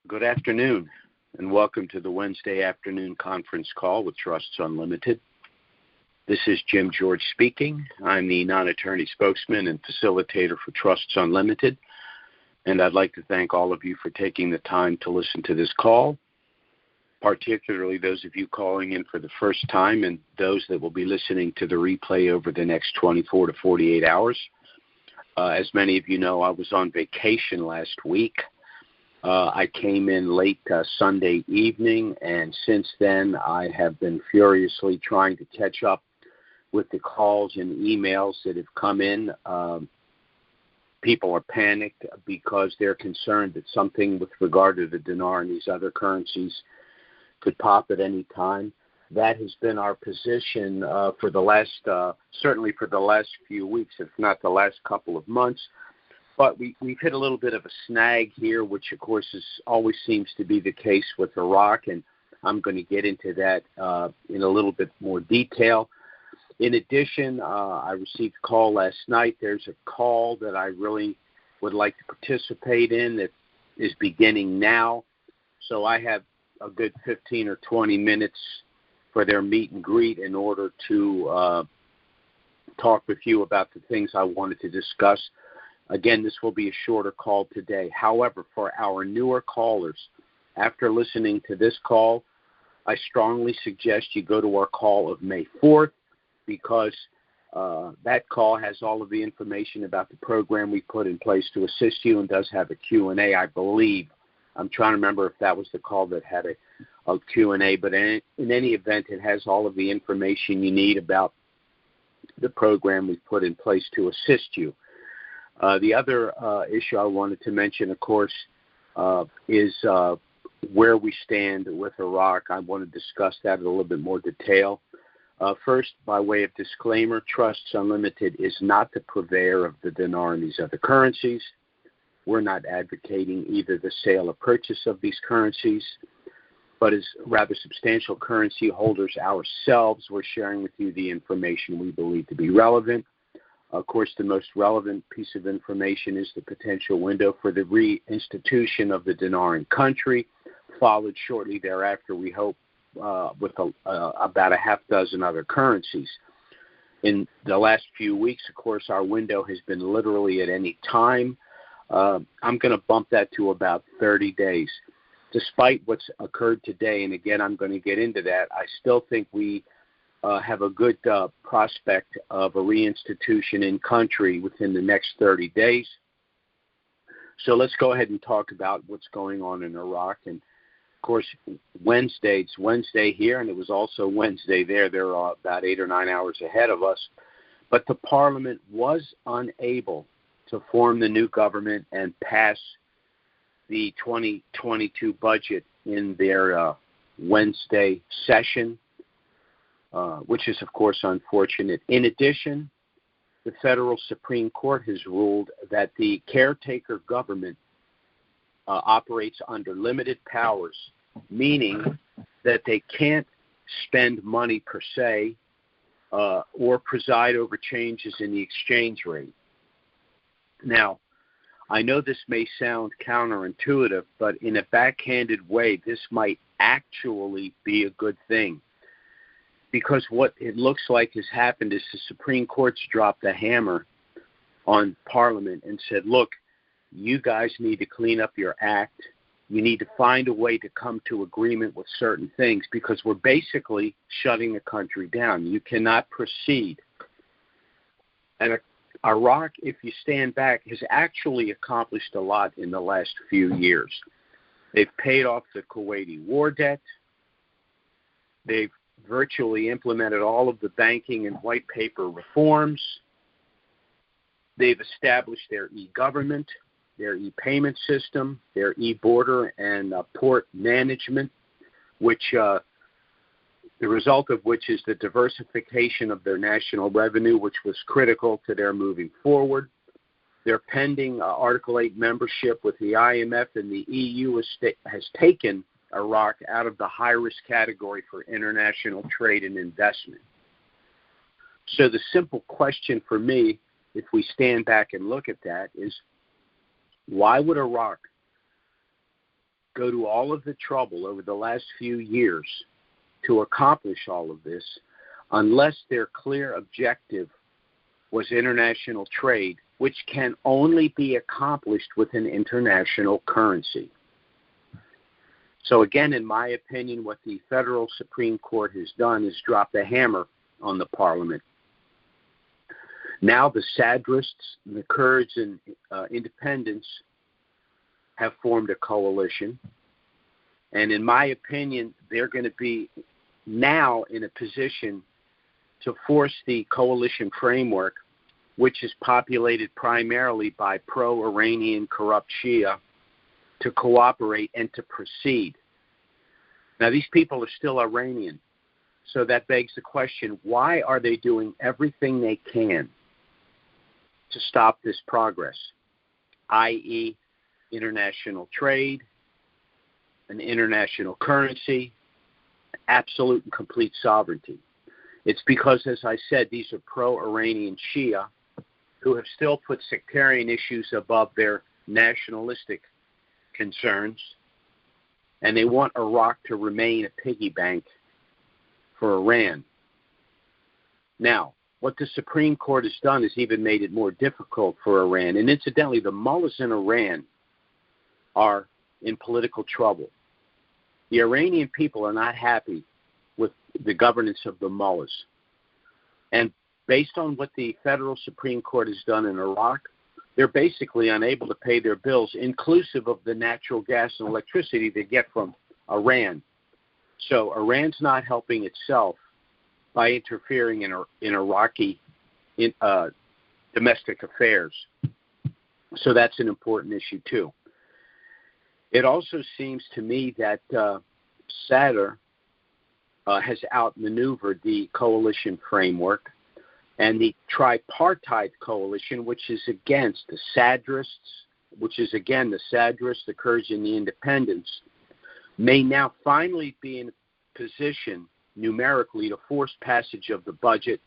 Good afternoon, and welcome to the Wednesday afternoon conference call with Trusts Unlimited. This is Jim George speaking. I'm the non-attorney spokesman and facilitator for Trusts Unlimited, and I'd like to thank all of you for taking the time to listen to this call, particularly those of you calling in for the first time and those that will be listening to the replay over the next 24 to 48 hours. As many of you know, I was on vacation last week. I came in late Sunday evening, and since then I have been furiously trying to catch up with the calls and emails that have come in. People are panicked because they're concerned that something with regard to the dinar and these other currencies could pop at any time. That has been our position for the last, certainly for the last few weeks, if not the last couple of months. But we've hit a little bit of a snag here, which, of course, always seems to be the case with Iraq, and I'm going to get into that in a little bit more detail. In addition, I received a call last night. There's a call that I really would like to participate in that is beginning now. So I have a good 15 or 20 minutes for their meet and greet in order to talk with you about the things I wanted to discuss. Again, this will be a shorter call today. However, for our newer callers, after listening to this call, I strongly suggest you go to our call of May 4th because that call has all of the information about the program we put in place to assist you and does have a Q&A, I believe. I'm trying to remember if that was the call that had a Q&A, but in any event, it has all of the information you need about the program we've put in place to assist you. The other issue I wanted to mention, of course, is where we stand with Iraq. I want to discuss that in a little bit more detail. First, by way of disclaimer, Trusts Unlimited is not the purveyor of the dinar and these other currencies. We're not advocating either the sale or purchase of these currencies, but as rather substantial currency holders ourselves, we're sharing with you the information we believe to be relevant. Of course, the most relevant piece of information is the potential window for the reinstitution of the dinar in country, followed shortly thereafter, we hope, with about a half dozen other currencies. In the last few weeks, of course, our window has been literally at any time. I'm going to bump that to about 30 days. Despite what's occurred today, and again, I'm going to get into that, I still think we have a good prospect of a reinstitution in country within the next 30 days. So let's go ahead and talk about what's going on in Iraq. And, of course, it's Wednesday here, and it was also Wednesday there. They're about 8 or 9 hours ahead of us. But the parliament was unable to form the new government and pass the 2022 budget in their Wednesday session. Which is, of course, unfortunate. In addition, the federal Supreme Court has ruled that the caretaker government operates under limited powers, meaning that they can't spend money per se or preside over changes in the exchange rate. Now, I know this may sound counterintuitive, but in a backhanded way, this might actually be a good thing. Because what it looks like has happened is the Supreme Court's dropped the hammer on Parliament and said, look, you guys need to clean up your act. You need to find a way to come to agreement with certain things because we're basically shutting the country down. You cannot proceed. And Iraq, if you stand back, has actually accomplished a lot in the last few years. They've paid off the Kuwaiti war debt. They've virtually implemented all of the banking and white paper reforms. They've established their e-government, their e-payment system, their e-border and port management, which the result of which is the diversification of their national revenue, which was critical to their moving forward. Their pending Article 8 membership with the IMF and the EU has taken Iraq out of the high-risk category for international trade and investment. So the simple question for me, if we stand back and look at that, is why would Iraq go to all of the trouble over the last few years to accomplish all of this unless their clear objective was international trade, which can only be accomplished with an international currency. So again, in my opinion, what the federal Supreme Court has done is drop the hammer on the parliament. Now the Sadrists, the Kurds, and independents have formed a coalition. And in my opinion, they're going to be now in a position to force the coalition framework, which is populated primarily by pro-Iranian corrupt Shia, to cooperate and to proceed. Now, these people are still Iranian, so that begs the question, why are they doing everything they can to stop this progress, i.e., international trade, an international currency, absolute and complete sovereignty? It's because, as I said, these are pro-Iranian Shia who have still put sectarian issues above their nationalistic concerns, and they want Iraq to remain a piggy bank for Iran. Now, what the Supreme Court has done is even made it more difficult for Iran. And incidentally, the mullahs in Iran are in political trouble. The Iranian people are not happy with the governance of the mullahs. And based on what the federal Supreme Court has done in Iraq, they're basically unable to pay their bills, inclusive of the natural gas and electricity they get from Iran. So Iran's not helping itself by interfering in Iraqi domestic affairs. So that's an important issue, too. It also seems to me that Sadr has outmaneuvered the coalition framework, and the tripartite coalition, which is against the Sadrists, which is again the Sadrists, the Kurds, and the independents, may now finally be in a position numerically to force passage of the budget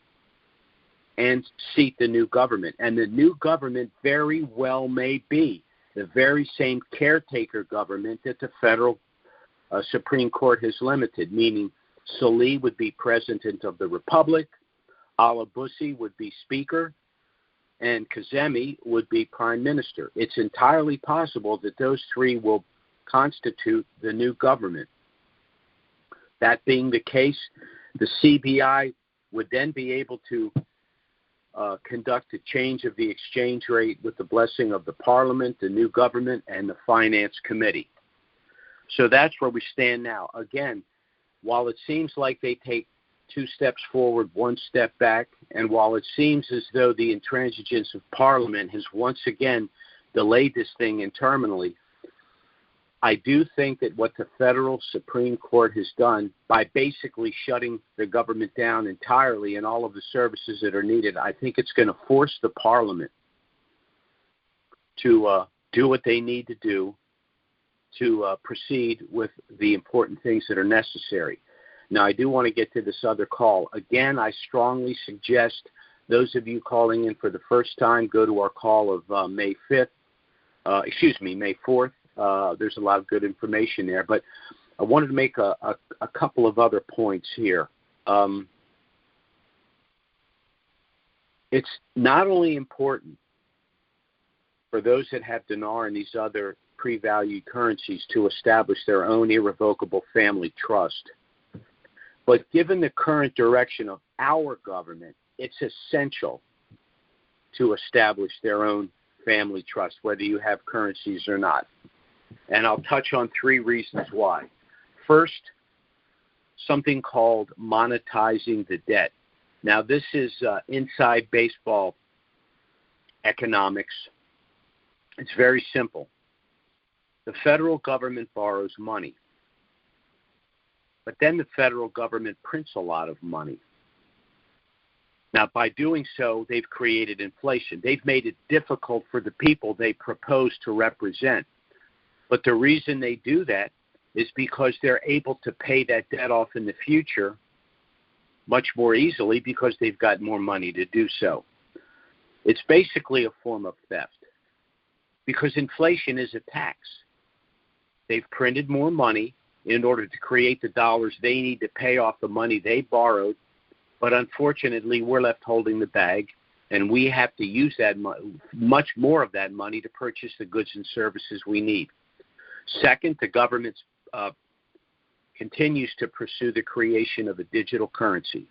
and seat the new government. And the new government very well may be the very same caretaker government that the federal Supreme Court has limited, meaning Salih would be President of the Republic, al-Bussi would be Speaker, and Kazemi would be Prime Minister. It's entirely possible that those three will constitute the new government. That being the case, the CBI would then be able to conduct a change of the exchange rate with the blessing of the Parliament, the new government, and the Finance Committee. So that's where we stand now. Again, while it seems like they take 2 steps forward, 1 step back, and while it seems as though the intransigence of Parliament has once again delayed this thing interminably, I do think that what the federal Supreme Court has done by basically shutting the government down entirely and all of the services that are needed, I think it's going to force the Parliament to do what they need to do to proceed with the important things that are necessary. Now, I do want to get to this other call. Again, I strongly suggest those of you calling in for the first time go to our call of May 4th. There's a lot of good information there. But I wanted to make a couple of other points here. It's not only important for those that have dinar and these other pre-valued currencies to establish their own irrevocable family trust, but given the current direction of our government, it's essential to establish their own family trust, whether you have currencies or not. And I'll touch on 3 reasons why. First, something called monetizing the debt. Now, this is inside baseball economics. It's very simple. The federal government borrows money, but then the federal government prints a lot of money. Now, by doing so, they've created inflation. They've made it difficult for the people they propose to represent. But the reason they do that is because they're able to pay that debt off in the future much more easily because they've got more money to do so. It's basically a form of theft because inflation is a tax. They've printed more money in order to create the dollars they need to pay off the money they borrowed. But unfortunately, we're left holding the bag, and we have to use that much more of that money to purchase the goods and services we need. Second, the government continues to pursue the creation of a digital currency.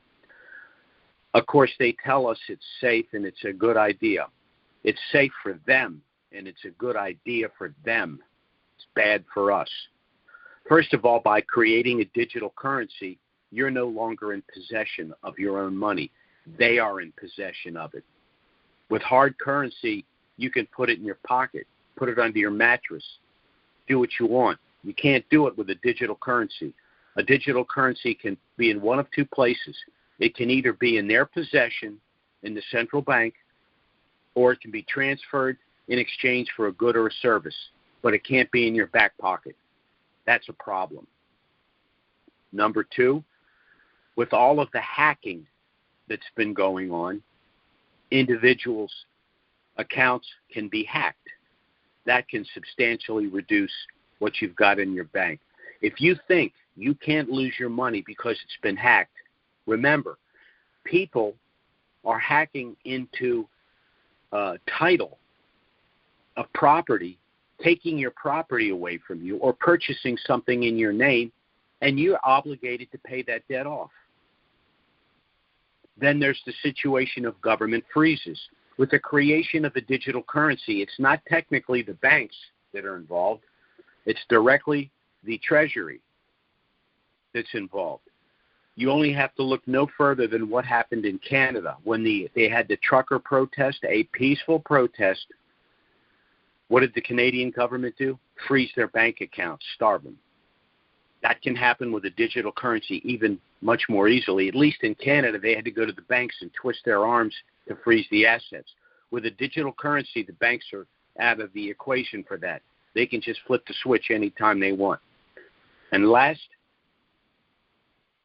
Of course, they tell us it's safe and it's a good idea. It's safe for them, and it's a good idea for them. It's bad for us. First of all, by creating a digital currency, you're no longer in possession of your own money. They are in possession of it. With hard currency, you can put it in your pocket, put it under your mattress, do what you want. You can't do it with a digital currency. A digital currency can be in one of two places. It can either be in their possession in the central bank, or it can be transferred in exchange for a good or a service, but it can't be in your back pocket. That's a problem. Number two, with all of the hacking that's been going on, individuals' accounts can be hacked. That can substantially reduce what you've got in your bank. If you think you can't lose your money because it's been hacked, remember, people are hacking into title of property, taking your property away from you, or purchasing something in your name, and you're obligated to pay that debt off. Then there's the situation of government freezes. With the creation of a digital currency, it's not technically the banks that are involved. It's directly the Treasury that's involved. You only have to look no further than what happened in Canada when they had the trucker protest, a peaceful protest. What did the Canadian government do? Freeze their bank accounts, starve them. That can happen with a digital currency even much more easily. At least in Canada, they had to go to the banks and twist their arms to freeze the assets. With a digital currency, the banks are out of the equation for that. They can just flip the switch anytime they want. And last,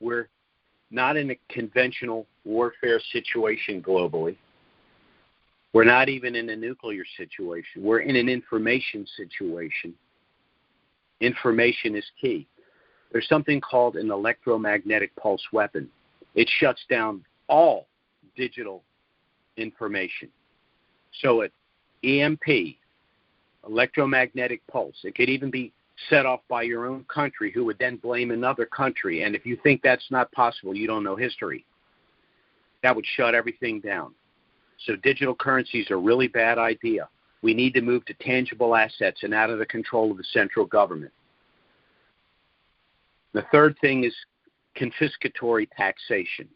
we're not in a conventional warfare situation globally. We're not even in a nuclear situation. We're in an information situation. Information is key. There's something called an electromagnetic pulse weapon. It shuts down all digital information. So at EMP, electromagnetic pulse, it could even be set off by your own country, who would then blame another country. And if you think that's not possible, you don't know history. That would shut everything down. So digital currencies are a really bad idea. We need to move to tangible assets and out of the control of the central government. The third thing is confiscatory taxation.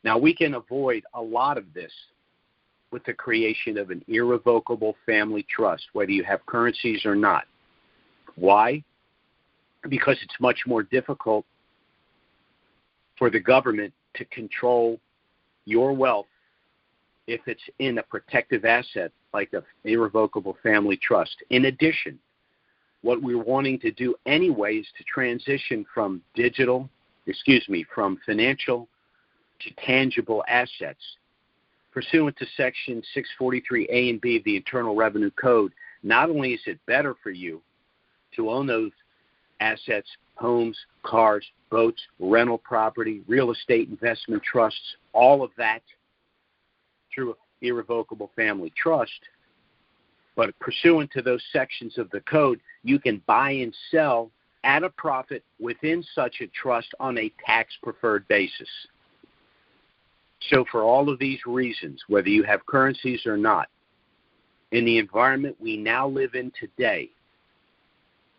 Now, we can avoid a lot of this with the creation of an irrevocable family trust, whether you have currencies or not. Why? Because it's much more difficult for the government to control your wealth if it's in a protective asset like an irrevocable family trust. In addition, what we're wanting to do anyway is to transition from financial to tangible assets. Pursuant to Section 643A and B of the Internal Revenue Code, not only is it better for you to own those assets, homes, cars, boats, rental property, real estate investment trusts, all of that through an irrevocable family trust, but pursuant to those sections of the code, you can buy and sell at a profit within such a trust on a tax-preferred basis. So for all of these reasons, whether you have currencies or not, in the environment we now live in today,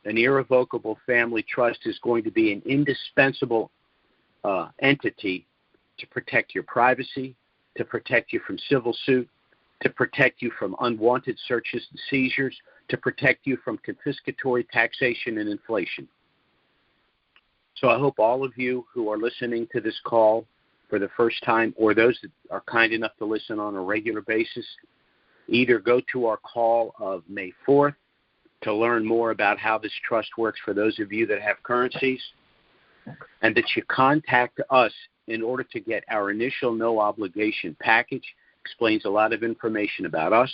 an irrevocable family trust is going to be an indispensable entity to protect your privacy, to protect you from civil suit, to protect you from unwanted searches and seizures, to protect you from confiscatory taxation and inflation. So I hope all of you who are listening to this call for the first time, or those that are kind enough to listen on a regular basis, either go to our call of May 4th to learn more about how this trust works for those of you that have currencies, and that you contact us in order to get our initial no-obligation package. Explains a lot of information about us,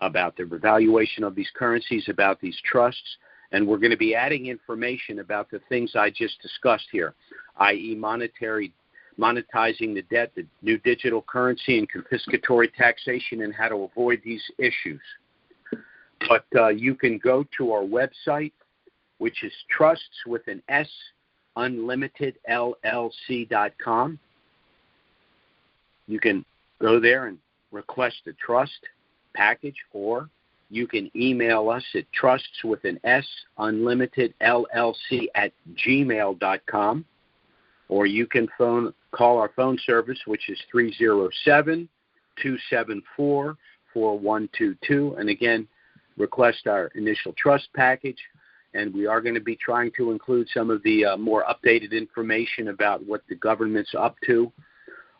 about the evaluation of these currencies, about these trusts, And we're going to be adding information about the things I just discussed here, i.e. monetizing the debt, the new digital currency, and confiscatory taxation, and how to avoid these issues. But you can go to our website, which is trusts with an S, unlimitedllc.com. You can go there and request a trust package, or you can email us at trusts with an S, unlimitedllc@gmail.com, or you can call our phone service, which is 307-274-4122, and again, request our initial trust package. And we are going to be trying to include some of the more updated information about what the government's up to.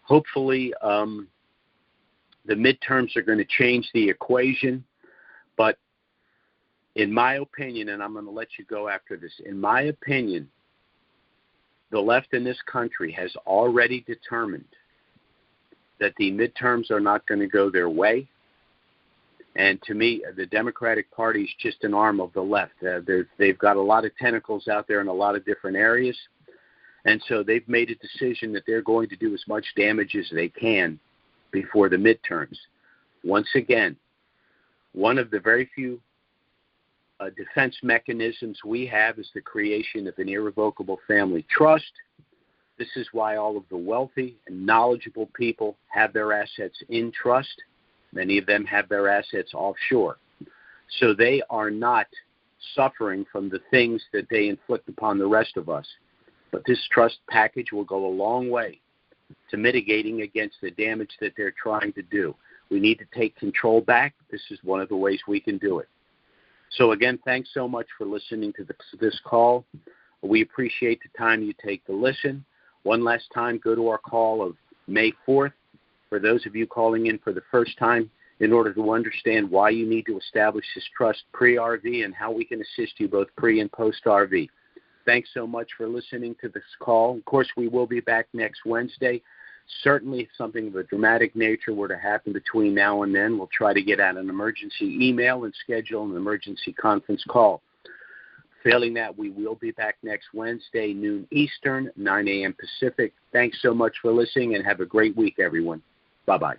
Hopefully, the midterms are going to change the equation. But in my opinion, and I'm going to let you go after this, in my opinion, the left in this country has already determined that the midterms are not going to go their way. And to me, the Democratic Party is just an arm of the left. They've got a lot of tentacles out there in a lot of different areas. And so they've made a decision that they're going to do as much damage as they can before the midterms. Once again, one of the very few defense mechanisms we have is the creation of an irrevocable family trust. This is why all of the wealthy and knowledgeable people have their assets in trust. Many of them have their assets offshore. So they are not suffering from the things that they inflict upon the rest of us. But this trust package will go a long way to mitigating against the damage that they're trying to do. We need to take control back. This is one of the ways we can do it. So again, thanks so much for listening to this call. We appreciate the time you take to listen. One last time, go to our call of May 4th. For those of you calling in for the first time, in order to understand why you need to establish this trust pre-RV and how we can assist you both pre- and post-RV. Thanks so much for listening to this call. Of course, we will be back next Wednesday. Certainly, if something of a dramatic nature were to happen between now and then, we'll try to get out an emergency email and schedule an emergency conference call. Failing that, we will be back next Wednesday, noon Eastern, 9 a.m. Pacific. Thanks so much for listening, and have a great week, everyone. Bye-bye.